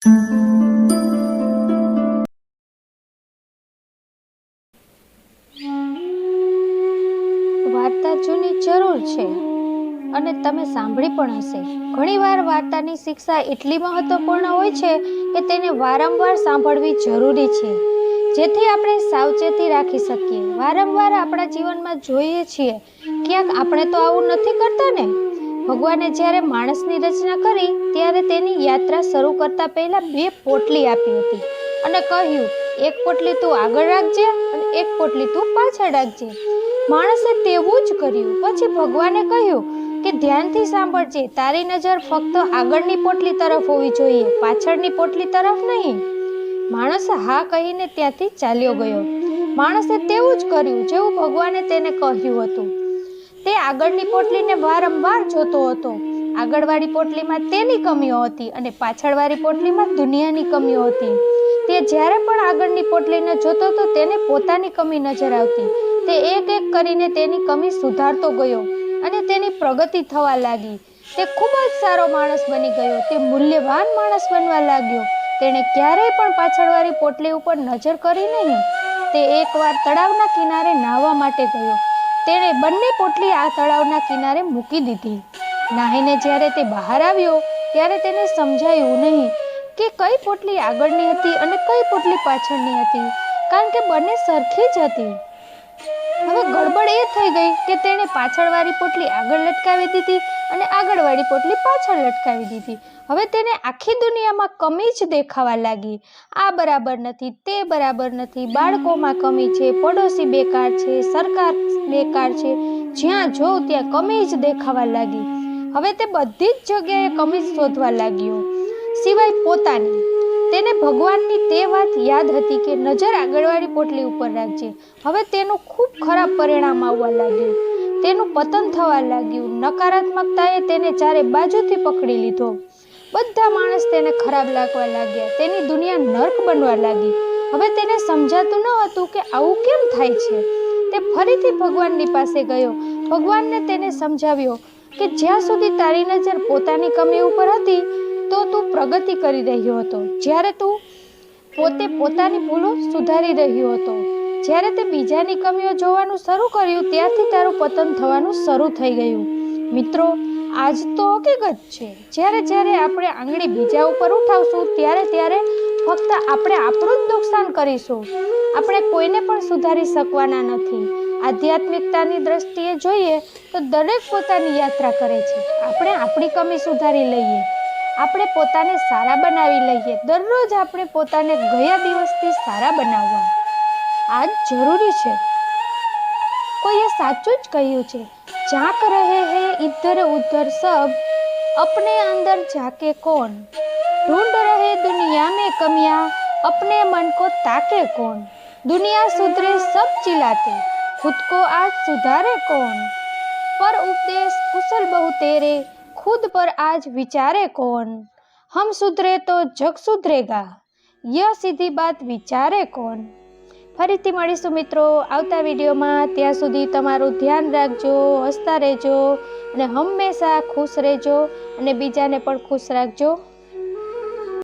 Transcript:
વાર્તા જૂની જરૂર છે અને તમે સાંભળી પણ હશે. ઘણીવાર વાર્તાની શિક્ષા એટલી મહત્વપૂર્ણ હોય છે કે તેને વારંવાર સાંભળવી જરૂરી છે, જેથી આપણે સાવચેતી રાખી શકીએ. વારંવાર આપણા જીવનમાં જોઈએ છીએ, ક્યાંક આપણે તો આવું નથી કરતા ને. ભગવાને જ્યારે માણસની રચના કરી ત્યારે તેની યાત્રા શરૂ કરતા પહેલા 2 પોટલી આપી હતી અને કહ્યું, એક પોટલી તું આગળ રાખજે અને એક પોટલી તું પાછળ રાખજે. માણસે તેવું જ કર્યું. પછી ભગવાને કહ્યું કે ધ્યાનથી સાંભળજે, તારી નજર ફક્ત આગળની પોટલી તરફ હોવી જોઈએ, પાછળની પોટલી તરફ નહીં. માણસ હા કહીને ત્યાંથી ચાલ્યો ગયો. માણસે તેવું જ કર્યું જેવું ભગવાને તેને કહ્યું હતું. તે આગળની પોટલીને વારંવાર જોતો હતો. આગળવાળી પોટલીમાં તેની કમીઓ હતી અને પાછળવાળી પોટલીમાં દુનિયાની કમીઓ હતી. તે જ્યારે પણ આગળની પોટલીને જોતો તો તેને પોતાની કમી નજર આવતી. તે એક એક કરીને તેની કમી સુધારતો ગયો અને તેની પ્રગતિ થવા લાગી. તે ખૂબ જ સારો માણસ બની ગયો. તે મૂલ્યવાન માણસ બનવા લાગ્યો. તેણે ક્યારેય પણ પાછળવાળી પોટલી ઉપર નજર કરી નહીં. તે એકવાર તળાવના કિનારે નાહવા માટે ગયો. તેણે બંને પોટલી આ તળાવના કિનારે મૂકી દીધી. નાહીને જ્યારે તે બહાર આવ્યો ત્યારે તેને સમજાયું નહીં કે કઈ પોટલી આગળની હતી અને કઈ પોટલી પાછળની હતી, કારણ કે બંને સરખી જ હતી. હવે ગડબડ એ થઈ ગઈ કે તેણે પાછળવાળી પોટલી આગળ લટકાવી દીધી અને આગળવાળી પોટલી પાછળ લટકાવી દીધી. હવે તેને આખી દુનિયામાં કમી જ દેખાવા લાગી. આ બરાબર નથી, તે બરાબર નથી, બાળકોમાં કમી છે, પડોશી બેકાર છે, સરકાર બેકાર છે, જ્યાં જોઉં ત્યાં કમી જ દેખાવા લાગી. હવે તે બધી જ જગ્યાએ કમી જ શોધવા લાગ્યો, સિવાય પોતાની. તેને ભગવાનની તે વાત યાદ હતી કે નજર આગળવાળી પોટલી ઉપર રાખજે. હવે તેનું ખૂબ ખરાબ પરિણામ આવવા લાગ્યું. તેનું પતન થવા લાગ્યું. નકારાત્મકતાએ તેને ચારે બાજુથી પકડી લીધો. બધા માણસ તેને ખરાબ લાગવા લાગ્યા. તેની દુનિયા નર્ક બનવા લાગી. હવે તેને સમજાતું ન હતું કે આવું કેમ થાય છે. તે ફરીથી ભગવાનની પાસે ગયો. ભગવાનને તેને સમજાવ્યો કે જ્યાં સુધી તારી નજર પોતાની કમી ઉપર હતી તો તું પ્રગતિ કરી રહ્યો હતો. જ્યારે તું પોતે પોતાની ભૂલો સુધારી રહ્યો હતો, જ્યારે તે બીજાની કમીઓ જોવાનું શરૂ કર્યું ત્યારથી તારું પતન થવાનું શરૂ થઈ ગયું. મિત્રો, આજ તો હકીકત છે. જ્યારે આપણે આંગળી બીજા ઉપર ઉઠાવશું ત્યારે ફક્ત આપણે આપણું જ નુકસાન કરીશું. આપણે કોઈને પણ સુધારી શકવાના નથી. આધ્યાત્મિકતાની દ્રષ્ટિએ જોઈએ તો દરેક પોતાની યાત્રા કરે છે. આપણે આપણી કમી સુધારી લઈએ, આપણે પોતાને સારા બનાવી લઈએ. દરરોજ આપણે પોતાને ગયા દિવસથી સારા બનાવવા. આ જ જરૂરી છે. કોઈએ સાચું જ કહ્યું છે, ઝાંક રહે હે ઇધર ઉધર સબ, अपने अंदर झाके कौन, ढूंढ रहे दुनिया में कमियां, अपने मन को ताके कौन, दुनिया सुधरे सब चिल्लाते, खुद को आज सुधारे कौन, पर उपदेश कुशल बहु तेरे, खुद पर आज विचारे कौन, हम सुधरे तो जग सुधरेगा, यह सीधी बात विचारे कौन. ફરીથી મળીશું મિત્રો આવતા વિડીયોમાં. ત્યાં સુધી તમારું ધ્યાન રાખજો, હસતા રહેજો અને હંમેશા ખુશ રહેજો અને બીજાને પણ ખુશ રાખજો.